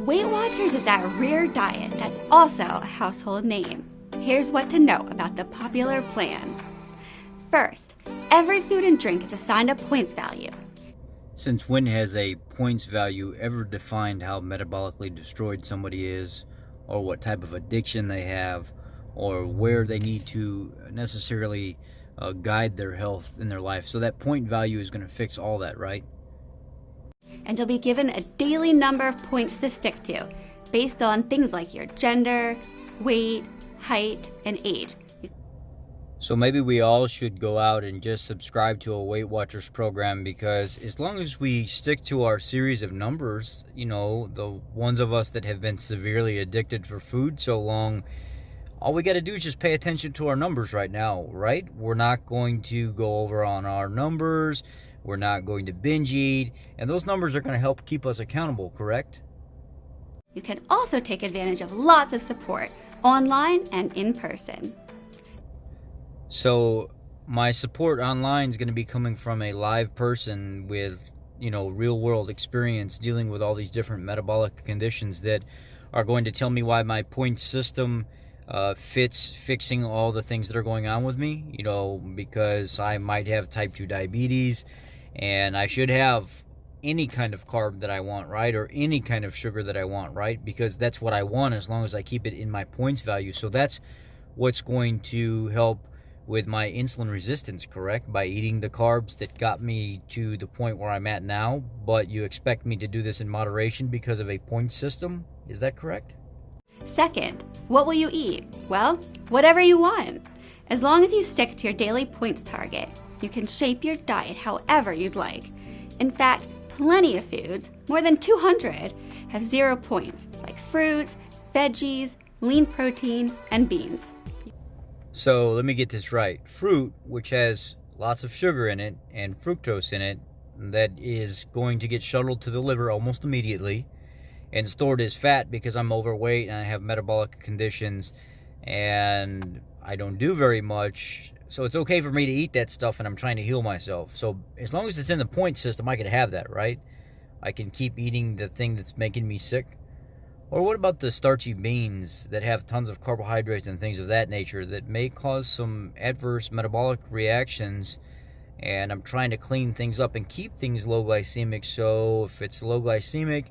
Weight Watchers is that rare diet that's also a household name. Here's what to know about the popular plan. First, every food and drink is assigned a points value. Since when has a points value ever defined how metabolically destroyed somebody is, or what type of addiction they have, or where they need to necessarily guide their health in their life? So that point value is going to fix all that, right? And you'll be given a daily number of points to stick to, based on things like your gender, weight, height, and age. So maybe we all should go out and just subscribe to a Weight Watchers program, because as long as we stick to our series of numbers, you know, the ones of us that have been severely addicted for food so long, all we got to do is just pay attention to our numbers right now, right? We're not going to go over on our numbers. We're not going to binge eat. And those numbers are going to help keep us accountable, correct? You can also take advantage of lots of support, online and in person. So my support online is going to be coming from a live person with, you know, real world experience dealing with all these different metabolic conditions that are going to tell me why my point system fits fixing all the things that are going on with me, you know, because I might have type 2 diabetes and I should have any kind of carb that I want, right? Or any kind of sugar that I want, right? Because that's what I want as long as I keep it in my points value. So that's what's going to help with my insulin resistance, correct? By eating the carbs that got me to the point where I'm at now, but you expect me to do this in moderation because of a point system? Is that correct? Second, what will you eat? Well, whatever you want. As long as you stick to your daily points target, you can shape your diet however you'd like. In fact, plenty of foods, more than 200, have 0 points, like fruits, veggies, lean protein, and beans. So let me get this right. Fruit, which has lots of sugar in it and fructose in it, that is going to get shuttled to the liver almost immediately and stored as fat because I'm overweight and I have metabolic conditions and I don't do very much. So it's okay for me to eat that stuff and I'm trying to heal myself. So as long as it's in the point system, I can have that, right? I can keep eating the thing that's making me sick. Or what about the starchy beans that have tons of carbohydrates and things of that nature that may cause some adverse metabolic reactions? And I'm trying to clean things up and keep things low glycemic. So if it's low glycemic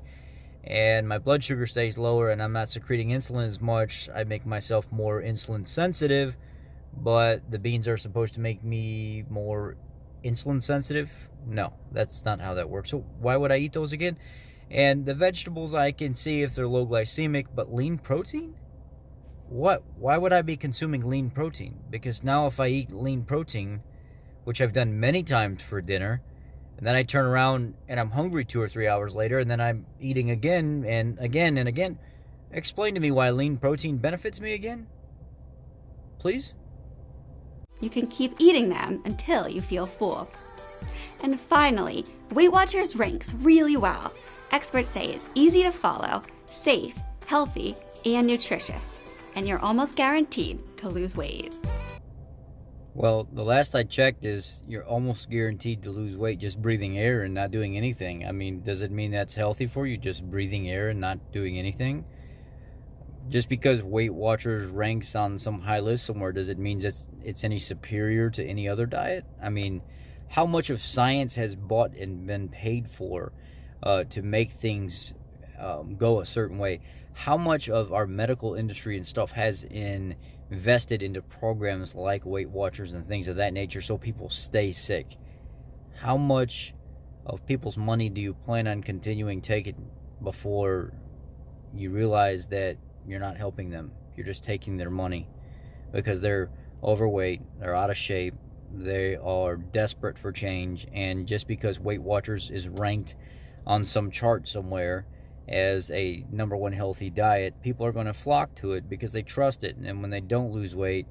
and my blood sugar stays lower and I'm not secreting insulin as much, I make myself more insulin sensitive. But the beans are supposed to make me more insulin sensitive? No, that's not how that works. So why would I eat those again? And the vegetables, I can see if they're low glycemic, but lean protein? What? Why would I be consuming lean protein? Because now if I eat lean protein, which I've done many times for dinner, and then I turn around and I'm hungry 2 or 3 hours later, and then I'm eating again and again and again. Explain to me why lean protein benefits me again, please? You can keep eating them until you feel full. And finally, Weight Watchers ranks really well. Experts say it's easy to follow, safe, healthy, and nutritious. And you're almost guaranteed to lose weight. Well, the last I checked is you're almost guaranteed to lose weight just breathing air and not doing anything. I mean, does it mean that's healthy for you, just breathing air and not doing anything? Just because Weight Watchers ranks on some high list somewhere, does it mean it's any superior to any other diet? I mean, how much of science has bought and been paid for to make things go a certain way? How much of our medical industry and stuff has invested into programs like Weight Watchers and things of that nature so people stay sick? How much of people's money do you plan on continuing taking before you realize that you're not helping them? You're just taking their money because they're overweight, they're out of shape, they are desperate for change, and just because Weight Watchers is ranked on some chart somewhere as a #1 healthy diet, people are going to flock to it because they trust it. And when they don't lose weight,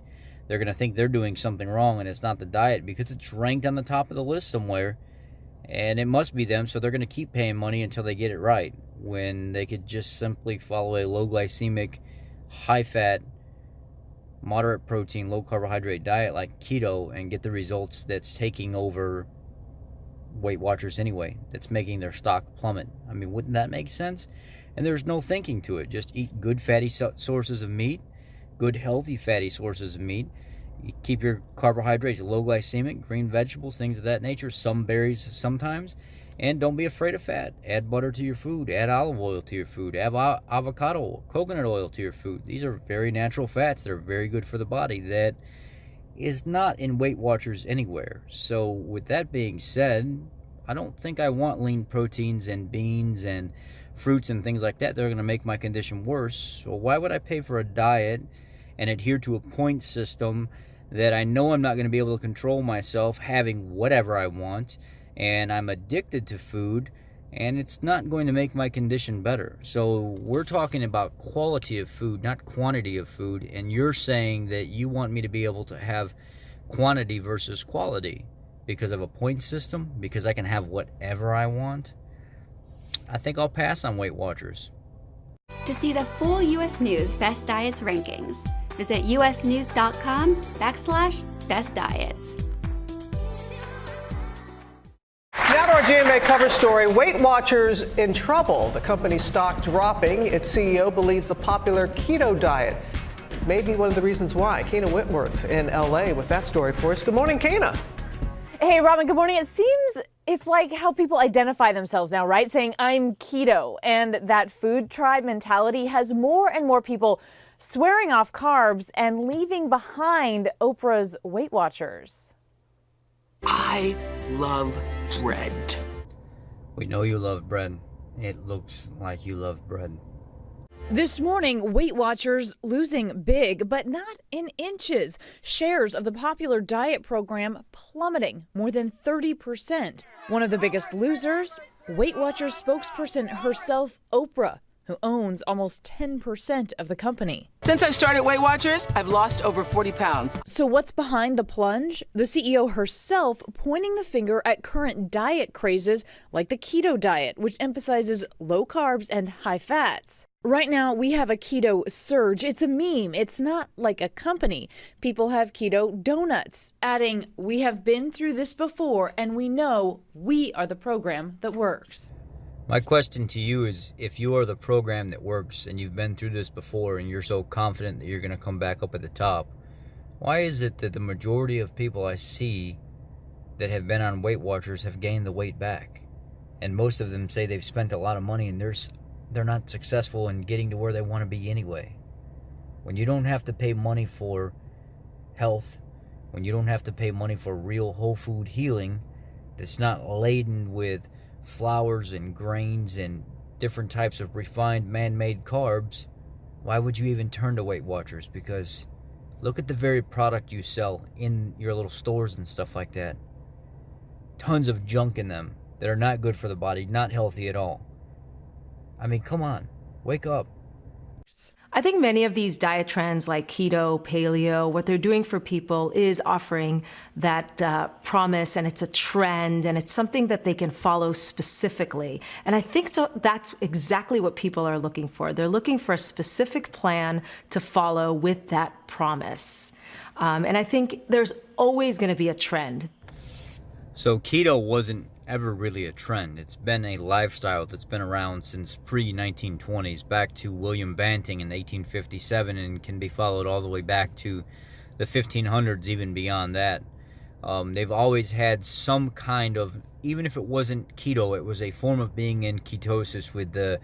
they're going to think they're doing something wrong, and it's not the diet because it's ranked on the top of the list somewhere, and it must be them. So they're going to keep paying money until they get it right, when they could just simply follow a low glycemic, high fat, moderate protein, low carbohydrate diet like keto and get the results that's taking over Weight Watchers anyway, that's making their stock plummet. I mean, wouldn't that make sense? and there's no thinking to it. Just eat good fatty sources of meat, good healthy fatty sources of meat. You keep your carbohydrates low glycemic, green vegetables, things of that nature, some berries sometimes, and don't be afraid of fat. Add butter to your food, add olive oil to your food, add avocado oil, coconut oil to your food. These are very natural fats that are very good for the body that is not in Weight Watchers anywhere. So with that being said, I don't think I want lean proteins and beans and fruits and things like that. They're going to make my condition worse. So why would I pay for a diet and adhere to a point system that I know I'm not going to be able to control myself having whatever I want, and I'm addicted to food, and it's not going to make my condition better? So we're talking about quality of food, not quantity of food, and you're saying that you want me to be able to have quantity versus quality because of a point system, because I can have whatever I want? I think I'll pass on Weight Watchers. To see the full U.S. News Best Diets rankings, visit usnews.com/best diets. Now to our GMA cover story. Weight Watchers in trouble. The company's stock dropping. Its CEO believes the popular keto diet may be one of the reasons why. Kana Whitworth in L.A. with that story for us. Good morning, Kana. Hey, Robin, good morning. It seems it's like how people identify themselves now, right? Saying, I'm keto. And that food tribe mentality has more and more people swearing off carbs and leaving behind Oprah's Weight Watchers. I love bread. We know you love bread. It looks like you love bread. This morning, Weight Watchers losing big, but not in inches. Shares of the popular diet program plummeting more than 30%. One of the biggest losers, Weight Watchers spokesperson herself, Oprah, who owns almost 10% of the company. Since I started Weight Watchers, I've lost over 40 pounds. So what's behind the plunge? The CEO herself pointing the finger at current diet crazes like the keto diet, which emphasizes low carbs and high fats. Right now, we have a keto surge. It's a meme. It's not like a company. People have keto donuts, adding, we have been through this before, and we know we are the program that works. My question to you is, if you are the program that works and you've been through this before and you're so confident that you're going to come back up at the top, why is it that the majority of people I see that have been on Weight Watchers have gained the weight back? And most of them say they've spent a lot of money and they're not successful in getting to where they want to be anyway. When you don't have to pay money for health, when you don't have to pay money for real whole food healing that's not laden with flours and grains and different types of refined man-made carbs, why would you even turn to Weight Watchers? Because look at the very product you sell in your little stores and stuff like that. Tons of junk in them that are not good for the body, not healthy at all. I mean, come on, wake up. I think many of these diet trends like keto, paleo, what they're doing for people is offering that promise, and it's a trend, and it's something that they can follow specifically. And I think that's exactly what people are looking for. They're looking for a specific plan to follow with that promise. And I think there's always going to be a trend. So keto wasn't ever really a trend. It's been a lifestyle that's been around since pre-1920s, back to William Banting in 1857, and can be followed all the way back to the 1500s, even beyond that. They've always had some kind of, even if it wasn't keto, it was a form of being in ketosis with the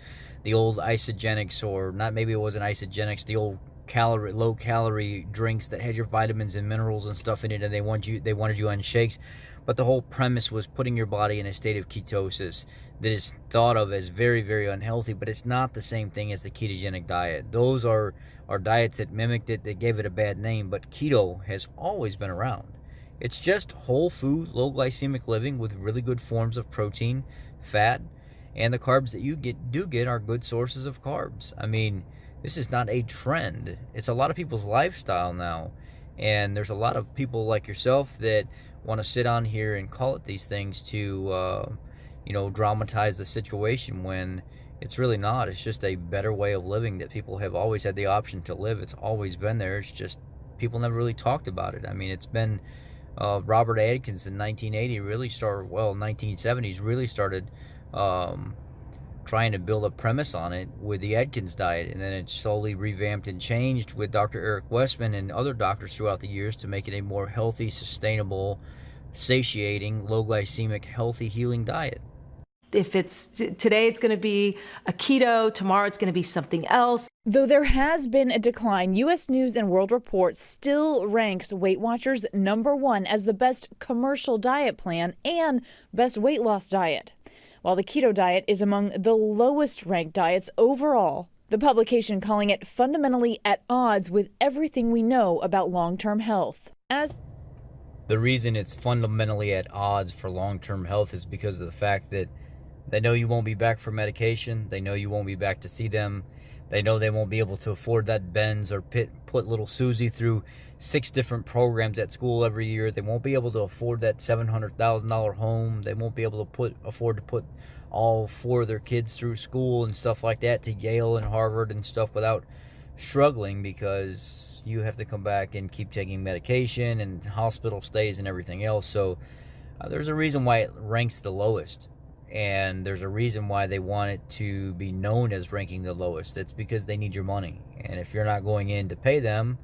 old isogenics, or not, maybe it wasn't isogenics, the old low calorie drinks that had your vitamins and minerals and stuff in it, and they wanted you on shakes. But the whole premise was putting your body in a state of ketosis that is thought of as very, very unhealthy, but it's not the same thing as the ketogenic diet. Those are diets that mimicked it, that gave it a bad name, but keto has always been around. It's just whole food, low glycemic living with really good forms of protein, fat, and the carbs that you do get are good sources of carbs. I mean, this is not a trend. It's a lot of people's lifestyle now, and there's a lot of people like yourself that want to sit on here and call it these things to, dramatize the situation when it's really not. It's just a better way of living that people have always had the option to live. It's always been there. It's just people never really talked about it. I mean, it's been Robert Atkins in 1980 really started, 1970s really started trying to build a premise on it with the Atkins diet, and then it's slowly revamped and changed with Dr. Eric Westman and other doctors throughout the years to make it a more healthy, sustainable, satiating, low glycemic, healthy, healing diet. If it's today, it's going to be a keto, tomorrow it's going to be something else. Though there has been a decline, U.S. News and World Report still ranks Weight Watchers #1 as the best commercial diet plan and best weight loss diet. While the keto diet is among the lowest ranked diets overall, the publication calling it fundamentally at odds with everything we know about long-term health. The reason it's fundamentally at odds for long-term health is because of the fact that they know you won't be back for medication. They know you won't be back to see them. They know they won't be able to afford that Benz or put little Susie through 6 different programs at school every year. They won't be able to afford that $700,000 home. They won't be able to afford to put all 4 of their kids through school and stuff like that to Yale and Harvard and stuff without struggling, because you have to come back and keep taking medication and hospital stays and everything else. So there's a reason why it ranks the lowest. And there's a reason why they want it to be known as ranking the lowest. It's because they need your money. And if you're not going in to pay them,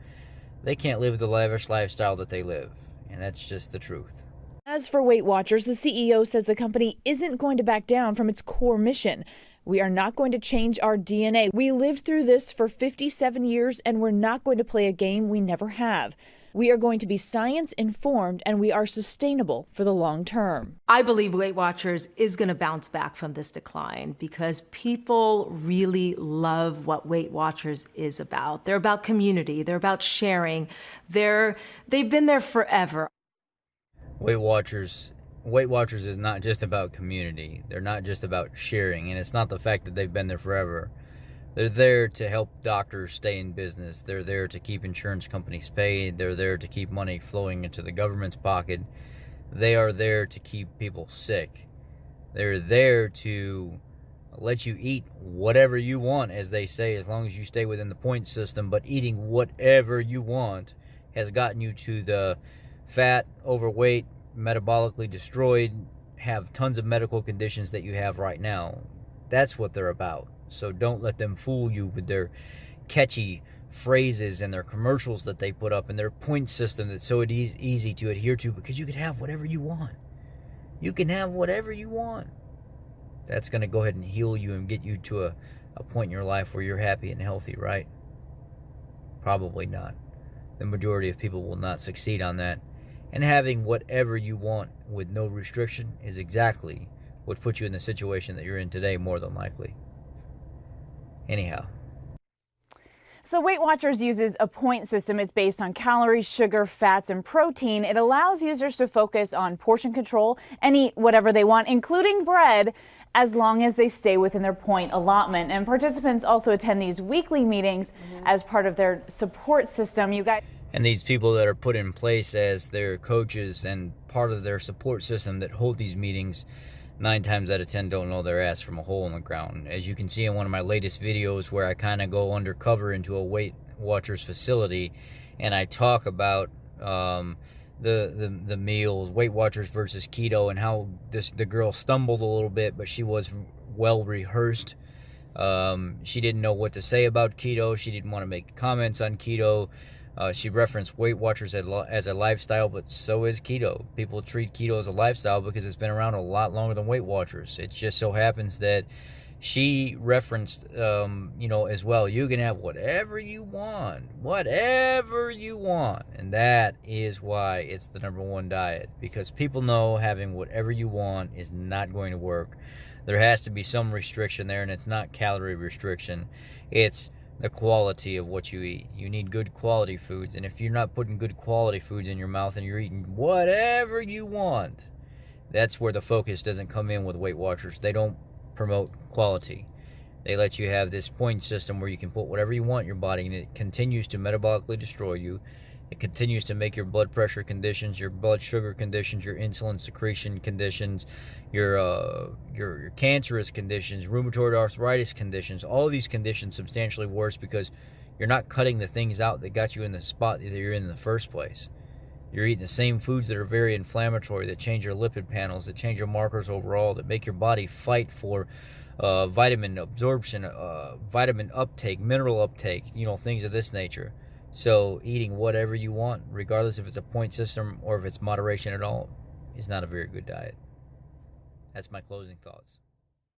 they can't live the lavish lifestyle that they live. And that's just the truth. As for Weight Watchers, the CEO says the company isn't going to back down from its core mission. We are not going to change our DNA. We lived through this for 57 years, and we're not going to play a game we never have. We are going to be science-informed, and we are sustainable for the long term. I believe Weight Watchers is going to bounce back from this decline because people really love what Weight Watchers is about. They're about community. They're about sharing. They've been there forever. Weight Watchers is not just about community. They're not just about sharing, and it's not the fact that they've been there forever. They're there to help doctors stay in business. They're there to keep insurance companies paid. They're there to keep money flowing into the government's pocket. They are there to keep people sick. They're there to let you eat whatever you want, as they say, as long as you stay within the point system. But eating whatever you want has gotten you to the fat, overweight, metabolically destroyed, have tons of medical conditions that you have right now. That's what they're about. So don't let them fool you with their catchy phrases and their commercials that they put up and their point system that's so easy to adhere to, because you can have whatever you want. You can have whatever you want. That's going to go ahead and heal you and get you to a point in your life where you're happy and healthy, right? Probably not. The majority of people will not succeed on that. And having whatever you want with no restriction is exactly what puts you in the situation that you're in today, more than likely. Anyhow. So Weight Watchers uses a point system. It's based on calories, sugar, fats, and protein. It allows users to focus on portion control and eat whatever they want, including bread, as long as they stay within their point allotment. And participants also attend these weekly meetings as part of their support system. And these people that are put in place as their coaches and part of their support system that hold these meetings, 9 times out of 10 don't know their ass from a hole in the ground. As you can see in one of my latest videos where I kind of go undercover into a Weight Watchers facility and I talk about the meals, Weight Watchers versus keto, and how the girl stumbled a little bit, but she was well rehearsed. She didn't know what to say about keto. She didn't want to make comments on keto. She referenced Weight Watchers as a lifestyle, but so is keto. People treat keto as a lifestyle because it's been around a lot longer than Weight Watchers. It just so happens that she referenced, as well, you can have whatever you want, and that is why it's the #1 diet, because people know having whatever you want is not going to work. There has to be some restriction there, and it's not calorie restriction. It's the quality of what you eat. You need good quality foods, and if you're not putting good quality foods in your mouth and you're eating whatever you want, that's where the focus doesn't come in with Weight Watchers. They don't promote quality. They let you have this point system where you can put whatever you want in your body, and it continues to metabolically destroy you. It continues to make your blood pressure conditions, your blood sugar conditions, your insulin secretion conditions, your cancerous conditions, rheumatoid arthritis conditions, all these conditions substantially worse because you're not cutting the things out that got you in the spot that you're in the first place. You're eating the same foods that are very inflammatory, that change your lipid panels, that change your markers overall, that make your body fight for vitamin absorption, vitamin uptake, mineral uptake, things of this nature. So eating whatever you want, regardless if it's a point system or if it's moderation at all, is not a very good diet. That's my closing thoughts.